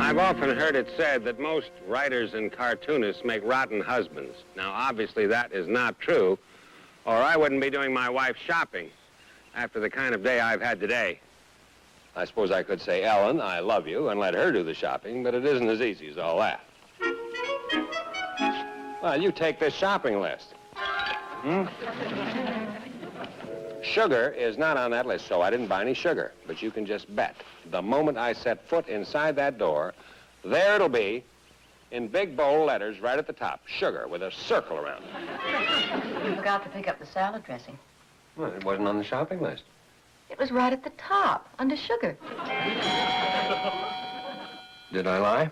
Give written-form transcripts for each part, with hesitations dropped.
I've often heard it said that most writers and cartoonists make rotten husbands. Now, obviously, that is not true, or I wouldn't be doing my wife's shopping after the kind of day I've had today. I suppose I could say, Ellen, I love you, and let her do the shopping, but it isn't as easy as all that. Well, you take this shopping list. Sugar is not on that list, so I didn't buy any sugar. But you can just bet, the moment I set foot inside that door, there it'll be, in big bold letters right at the top, sugar with a circle around it. You forgot to pick up the salad dressing. Well, it wasn't on the shopping list. It was right at the top, under sugar. Did I lie?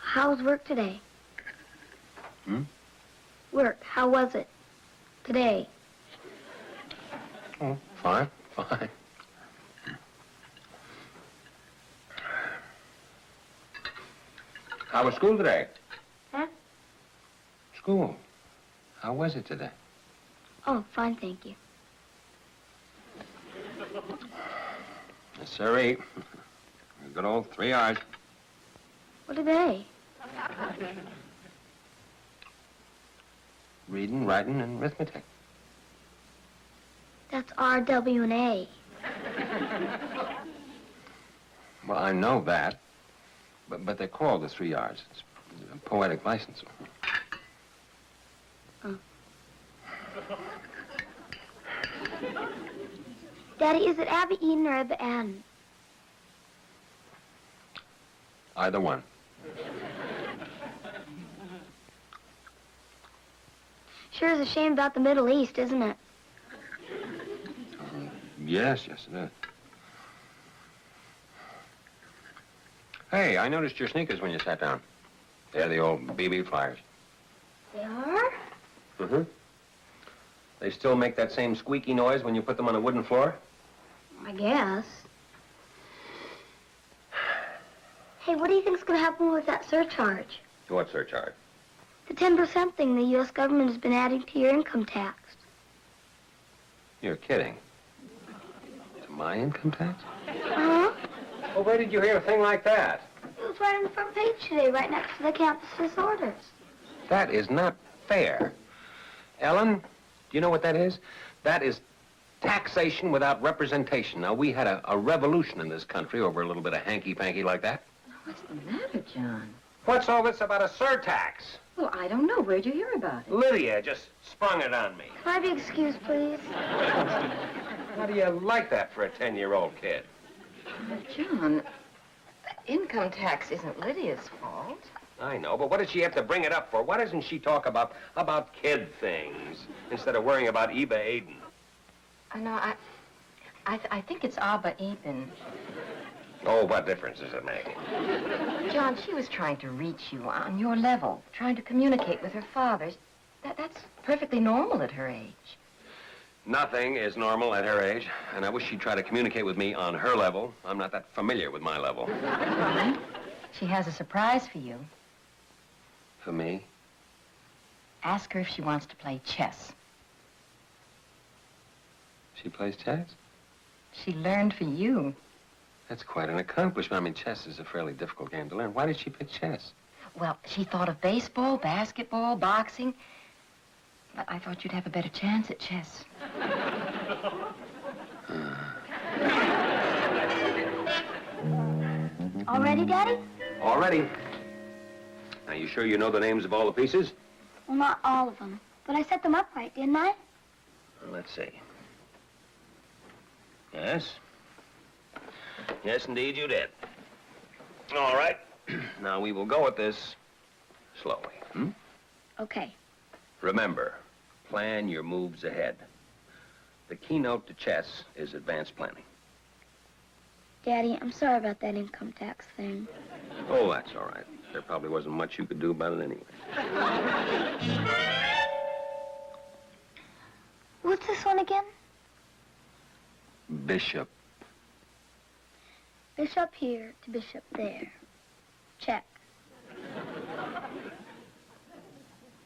How's work today? Work, how was it today? Oh, fine, fine. How was school today? Huh? School. How was it today? Oh, fine, thank you. Yes, sirree. Good old 3 R's. What are they? Reading, writing, and arithmetic. That's R, W, and A. Well, I know that, but they're called the 3 R's. It's a poetic license. Oh. Daddy, is it Abby Eden or Abby Adden? Either one. Sure is a shame about the Middle East, isn't it? Yes, it is. Hey, I noticed your sneakers when you sat down. They're the old BB flyers. They are? Mm-hmm. They still make that same squeaky noise when you put them on a wooden floor? I guess. Hey, what do you think's going to happen with that surcharge? What surcharge? The 10% thing the U.S. government has been adding to your income tax. You're kidding. To my income tax? Uh-huh. Well, where did you hear a thing like that? It was right on the front page today, right next to the campus disorders. That is not fair. Ellen, do you know what that is? That is taxation without representation. Now, we had a revolution in this country over a little bit of hanky-panky like that. What's the matter, John? What's all this about a surtax? Well, I don't know. Where'd you hear about it? Lydia just sprung it on me. Can I be excused, please? How do you like that for a 10-year-old kid? But, John, income tax isn't Lydia's fault. I know, but what does she have to bring it up for? Why doesn't she talk about kid things instead of worrying about Eva Aiden? No, I think it's Abba Eben. Oh, what difference does it make? John, she was trying to reach you on your level, trying to communicate with her father. That's perfectly normal at her age. Nothing is normal at her age, and I wish she'd try to communicate with me on her level. I'm not that familiar with my level. She has a surprise for you. For me? Ask her if she wants to play chess. She plays chess? She learned for you. That's quite an accomplishment. I mean, chess is a fairly difficult game to learn. Why did she pick chess? Well, she thought of baseball, basketball, boxing. But I thought you'd have a better chance at chess. All ready, Daddy? All ready. Now, you sure you know the names of all the pieces? Well, not all of them. But I set them up right, didn't I? Let's see. Yes. Yes, indeed, you did. All right. Now, we will go at this slowly. Okay. Remember, plan your moves ahead. The keynote to chess is advanced planning. Daddy, I'm sorry about that income tax thing. Oh, that's all right. There probably wasn't much you could do about it anyway. What's this one again? Bishop. Bishop here to bishop there. Check.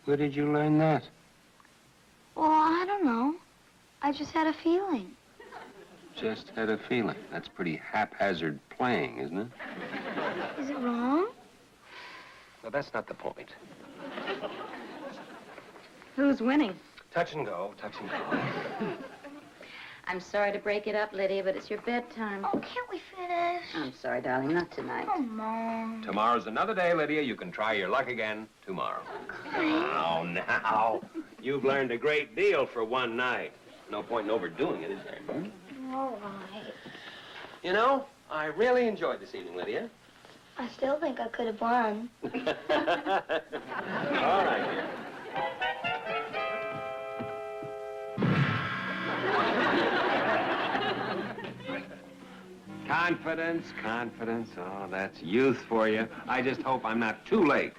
Where did you learn that? Well, I don't know. I just had a feeling. Just had a feeling. That's pretty haphazard playing, isn't it? Is it wrong? Well, that's not the point. Who's winning? Touch and go, touch and go. I'm sorry to break it up, Lydia, but it's your bedtime. Oh, can't we finish? I'm sorry, darling, not tonight. Oh, Mom. Tomorrow's another day, Lydia. You can try your luck again tomorrow. Oh, now. You've learned a great deal for one night. No point in overdoing it, is there? All right. You know, I really enjoyed this evening, Lydia. I still think I could have won. All right, dear. Confidence, confidence. Oh, that's youth for you. I just hope I'm not too late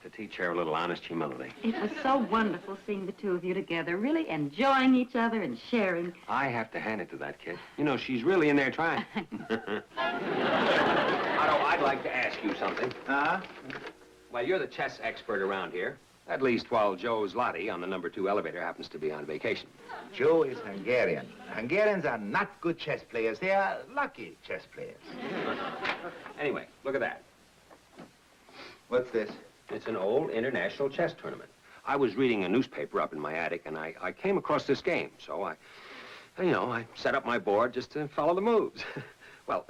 to teach her a little honest humility. It was so wonderful seeing the two of you together, really enjoying each other and sharing. I have to hand it to that kid. You know, she's really in there trying. Otto, I'd like to ask you something. Huh? Well, you're the chess expert around here. At least while Joe's Lottie on the #2 elevator happens to be on vacation. Joe is Hungarian. Hungarians are not good chess players. They are lucky chess players. Anyway, look at that. What's this? It's an old international chess tournament. I was reading a newspaper up in my attic, and I came across this game. So I set up my board just to follow the moves. Well,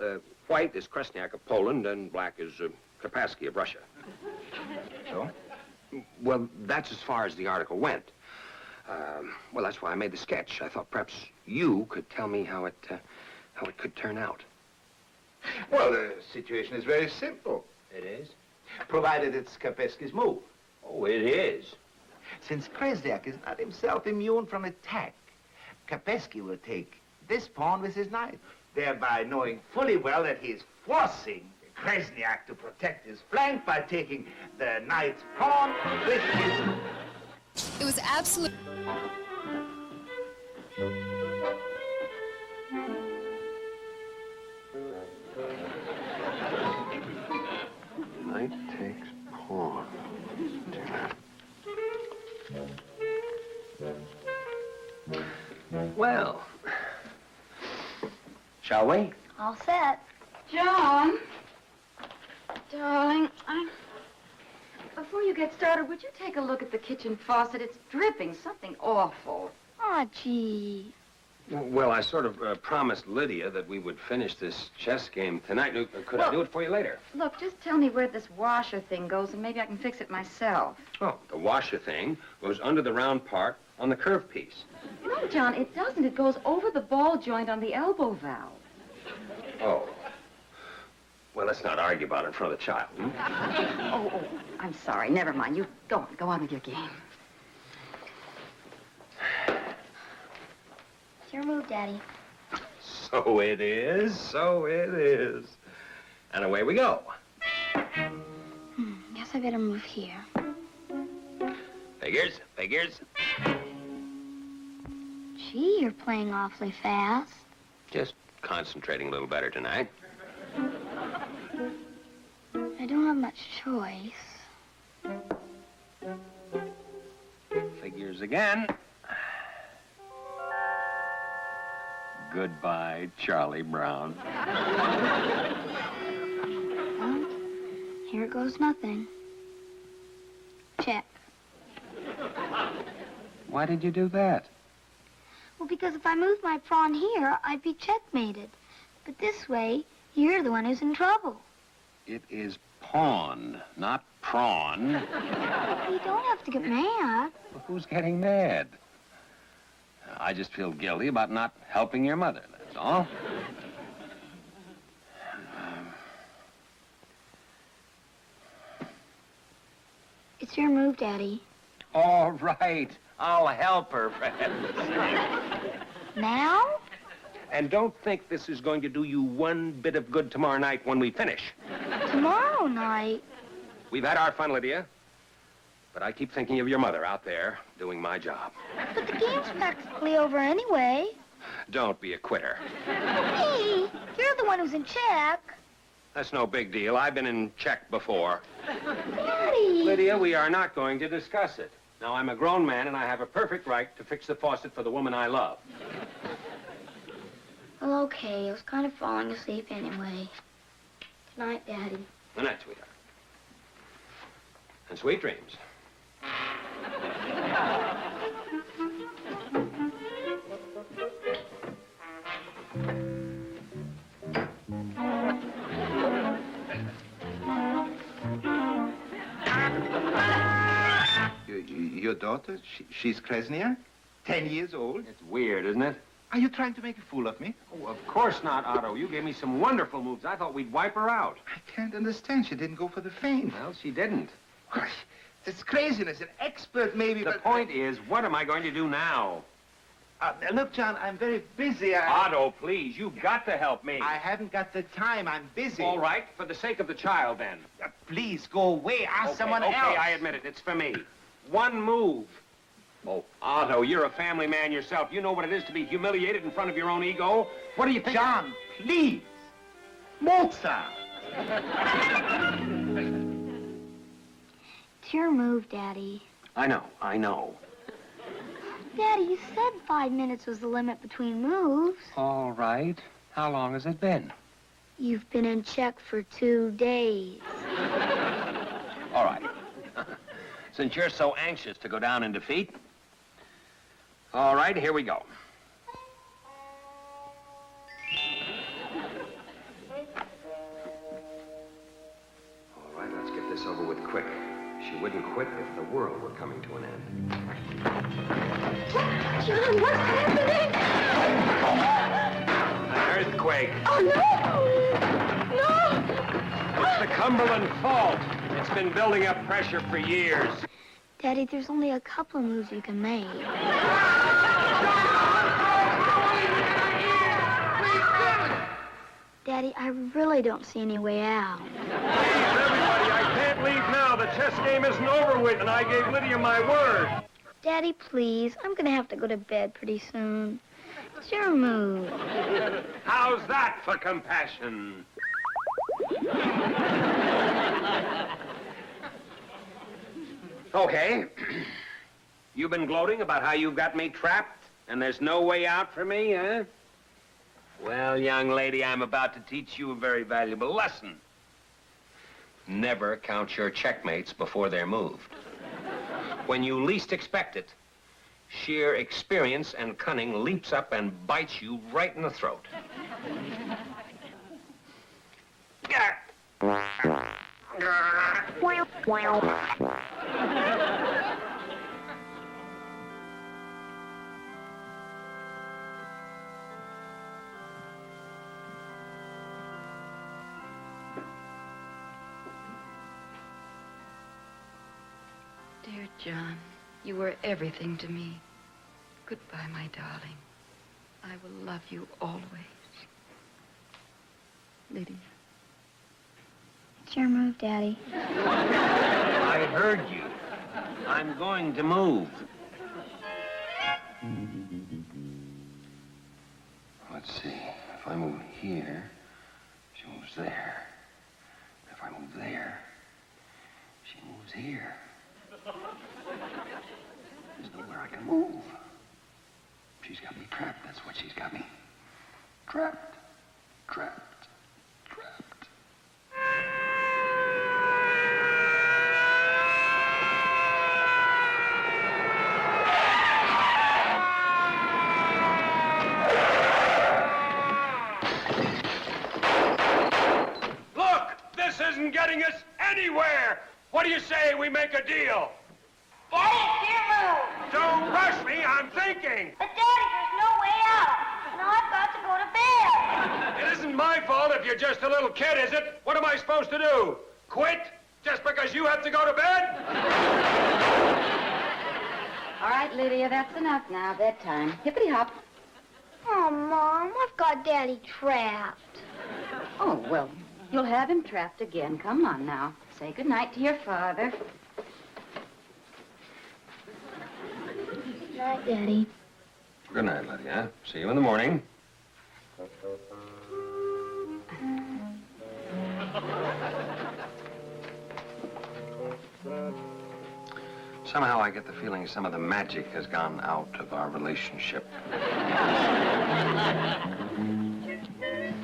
white is Kresniak of Poland, and black is Kapasky of Russia. So? Well, that's as far as the article went. Well, that's why I made the sketch. I thought perhaps you could tell me how it could turn out. Well, the situation is very simple. It is? Provided it's Kapetsky's move. Oh, it is. Since Kresniak is not himself immune from attack, Kapetsky will take this pawn with his knight, thereby knowing fully well that he is forcing Kresniak to protect his flank by taking the knight's pawn with his... It was absolute. Knight takes pawn. Well, shall we? All set. John, darling, before you get started, would you take a look at the kitchen faucet? It's dripping something awful. Oh, gee. Well, I sort of promised Lydia that we would finish this chess game tonight. Could I do it for you later? Look, just tell me where this washer thing goes, and maybe I can fix it myself. Oh, the washer thing goes under the round part on the curved piece. No, John, it doesn't. It goes over the ball joint on the elbow valve. Oh. Well, let's not argue about it in front of the child. Oh, I'm sorry. Never mind. You go on with your game. It's your move, Daddy. So it is, so it is. And away we go. Guess I better move here. Figures, figures. Gee, you're playing awfully fast. Just concentrating a little better tonight. I don't have much choice. Figures again. Goodbye, Charlie Brown. Well, here goes nothing. Check. Why did you do that? Well, because if I moved my pawn here, I'd be checkmated. But this way, you're the one who's in trouble. It is pawn, not prawn. You don't have to get mad. Well, who's getting mad? I just feel guilty about not helping your mother, that's all. It's your move, Daddy. All right. I'll help her, for heaven's sake. Now? And don't think this is going to do you one bit of good tomorrow night when we finish. Tomorrow night? We've had our fun, Lydia. But I keep thinking of your mother out there doing my job. But the game's practically over anyway. Don't be a quitter. Me? You're the one who's in check. That's no big deal. I've been in check before. Daddy! Lydia, we are not going to discuss it. Now, I'm a grown man, and I have a perfect right to fix the faucet for the woman I love. Well, okay. I was kind of falling asleep anyway. Good night, Daddy. Good night, sweetheart. And sweet dreams. Your daughter, she's Krasnia? 10 years old? It's weird, isn't it? Are you trying to make a fool of me? Oh, of course not, Otto. You gave me some wonderful moves. I thought we'd wipe her out. I can't understand. She didn't go for the feint. Well, she didn't. Gosh, it's craziness. An expert, maybe, The but... point is, what am I going to do now? Look, John, I'm very busy. Otto, please, you've got to help me. I haven't got the time. I'm busy. All right, for the sake of the child, then. Please, go away. Ask someone else. Okay, I admit it. It's for me. One move. Oh, Otto, you're a family man yourself. You know what it is to be humiliated in front of your own ego. What do you think? John, please. Mozart. It's your move, Daddy. I know. Daddy, you said 5 minutes was the limit between moves. All right. How long has it been? You've been in check for 2 days. All right. Since you're so anxious to go down in defeat, all right, here we go. All right, let's get this over with quick. She wouldn't quit if the world were coming to an end. John, what's happening? An earthquake. Oh, no! No! It's the Cumberland Fault. It's been building up pressure for years. Daddy, there's only a couple of moves you can make. Daddy, I really don't see any way out. Please, everybody, I can't leave now. The chess game isn't over with, and I gave Lydia my word. Daddy, please. I'm gonna have to go to bed pretty soon. It's your move. How's that for compassion? Okay. You've been gloating about how you've got me trapped, and there's no way out for me, huh? Well, young lady, I'm about to teach you a very valuable lesson. Never count your checkmates before they're moved. When you least expect it, sheer experience and cunning leaps up and bites you right in the throat. Dear John, you were everything to me. Goodbye, my darling. I will love you always. Lydia. It's your move, Daddy. I heard you. I'm going to move. Let's see. If I move here, she moves there. If I move there, she moves here. There's nowhere I can move. She's got me trapped. That's what she's got me. Trapped. Trapped. Trapped. Look! This isn't getting us anywhere! What do you say we make a deal? Daddy, it's your move. Don't rush me, I'm thinking! But Daddy, It isn't my fault if you're just a little kid, is it? What am I supposed to do? Quit? Just because you have to go to bed? All right, Lydia, that's enough now. Bedtime. Hippity-hop. Oh, Mom, I've got Daddy trapped. Oh, well, you'll have him trapped again. Come on now. Say goodnight to your father. Good night, Daddy. Good night, Lydia. See you in the morning. Somehow I get the feeling some of the magic has gone out of our relationship.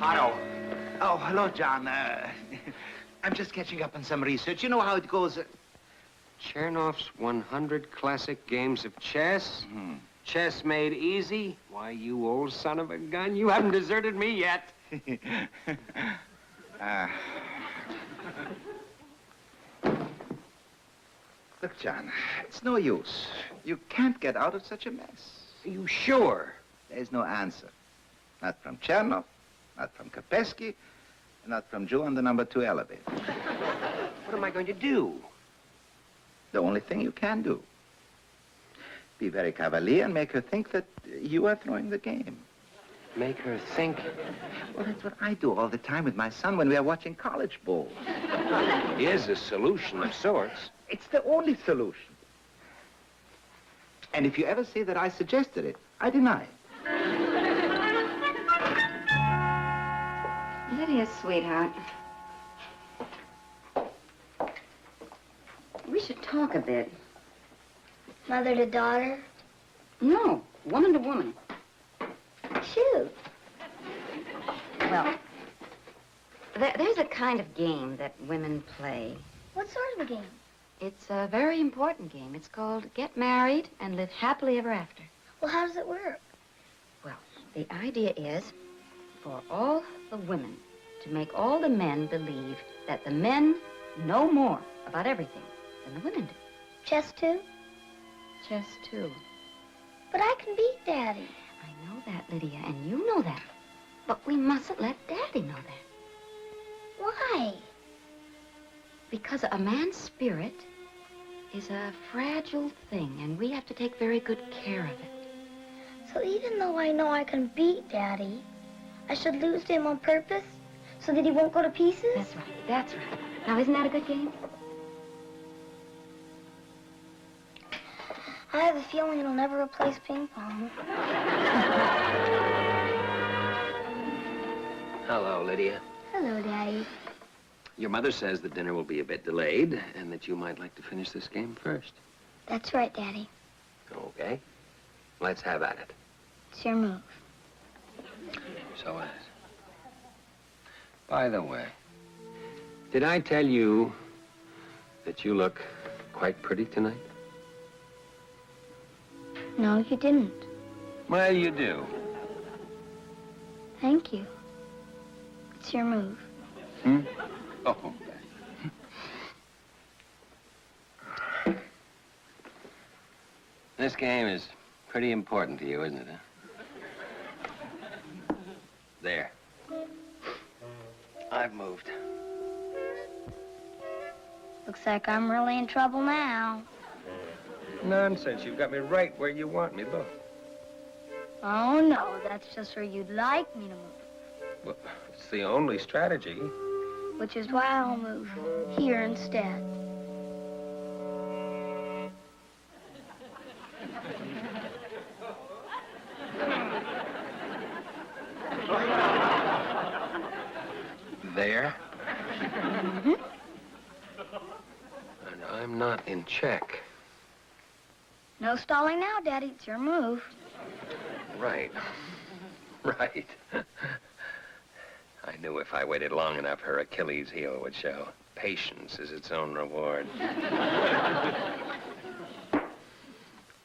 Otto. Oh, hello, John. I'm just catching up on some research. You know how it goes. Chernoff's 100 classic games of chess? Chess made easy? Why, you old son of a gun, you haven't deserted me yet. Look, John, it's no use. You can't get out of such a mess. Are you sure? There's no answer. Not from Chernoff, not from Kapesky, not from Joe on the number 2 elevator. What am I going to do? The only thing you can do. Be very cavalier and make her think that you are throwing the game. Make her think? Well, that's what I do all the time with my son when we are watching college bowls. Here's a solution of sorts. It's the only solution. And if you ever say that I suggested it, I deny it. Lydia, sweetheart. We should talk a bit. Mother to daughter? No, woman to woman. Shoot. Well, there's a kind of game that women play. What sort of a game? It's a very important game. It's called Get Married and Live Happily Ever After. Well, how does it work? Well, the idea is for all the women to make all the men believe that the men know more about everything than the women do. Chess too? Chess, too. But I can beat Daddy. I know that, Lydia, and you know that. But we mustn't let Daddy know that. Why? Because a man's spirit is a fragile thing, and we have to take very good care of it. So even though I know I can beat Daddy, I should lose to him on purpose so that he won't go to pieces? That's right, that's right. Now, isn't that a good game? I have a feeling it'll never replace ping pong. Hello, Lydia. Hello, Daddy. Your mother says the dinner will be a bit delayed and that you might like to finish this game first. That's right, Daddy. Okay. Let's have at it. It's your move. So it is. By the way, did I tell you that you look quite pretty tonight? No, you didn't. Well, you do. Thank you. It's your move. Oh. This game is pretty important to you, isn't it, huh? There. I've moved. Looks like I'm really in trouble now. Nonsense. You've got me right where you want me. Look. Oh, no, that's just where you'd like me to move. Well, it's the only strategy. Which is why I'll move here instead. There. And I'm not in check. No stalling now, Daddy. It's your move. Right. Right. I knew if I waited long enough, her Achilles heel would show. Patience is its own reward.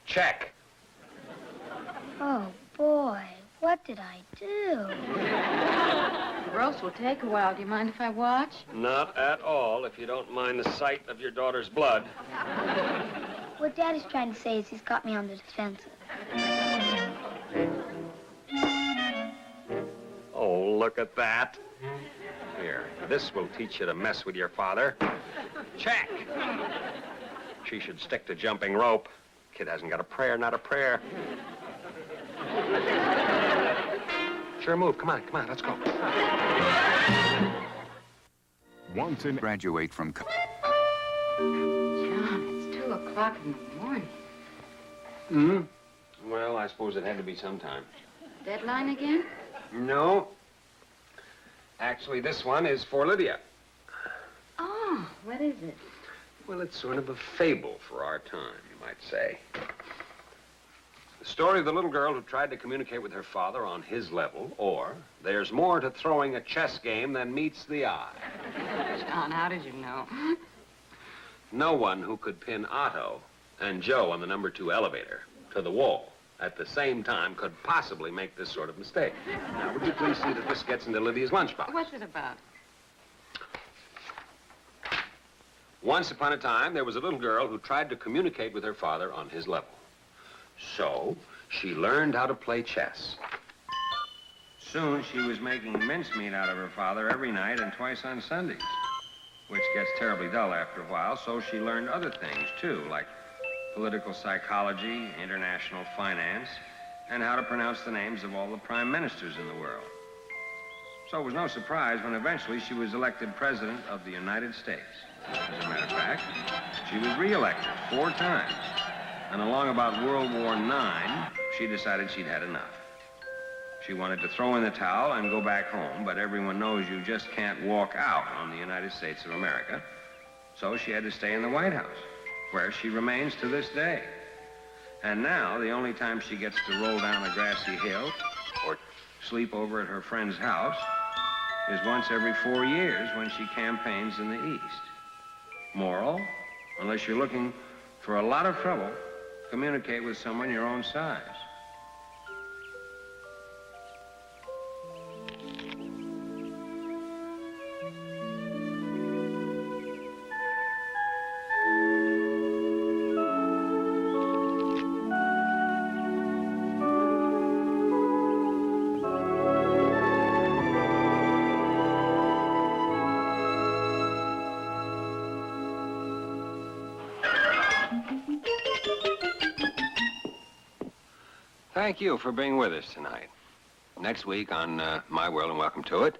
Check. Oh, boy. What did I do? The roast will take a while. Do you mind if I watch? Not at all, if you don't mind the sight of your daughter's blood. What Daddy's trying to say is he's got me on the defensive. Oh, look at that. Here, this will teach you to mess with your father. Check. She should stick to jumping rope. Kid hasn't got a prayer, not a prayer. Sure move. Come on, let's go. Once in graduate from John, it's 2 o'clock in the morning. Hmm? Well, I suppose it had to be sometime. Deadline again? No. Actually, this one is for Lydia. Oh, what is it? Well, it's sort of a fable for our time, you might say. The story of the little girl who tried to communicate with her father on his level, or there's more to throwing a chess game than meets the eye. John, how did you know? No one who could pin Otto and Joe on the number 2 elevator to the wall at the same time could possibly make this sort of mistake. Now, would you please see that this gets into Lydia's lunchbox? What's it about? Once upon a time, there was a little girl who tried to communicate with her father on his level. So, she learned how to play chess. Soon, she was making mincemeat out of her father every night and twice on Sundays, which gets terribly dull after a while, so she learned other things, too, like political psychology, international finance, and how to pronounce the names of all the prime ministers in the world. So it was no surprise when eventually she was elected president of the United States. As a matter of fact, she was re-elected 4 times. And along about World War IX, she decided she'd had enough. She wanted to throw in the towel and go back home, but everyone knows you just can't walk out on the United States of America. So she had to stay in the White House, where she remains to this day. And now, the only time she gets to roll down a grassy hill or sleep over at her friend's house is once every 4 years when she campaigns in the East. Moral, unless you're looking for a lot of trouble, communicate with someone your own size. Thank you for being with us tonight. Next week on My World and Welcome to It.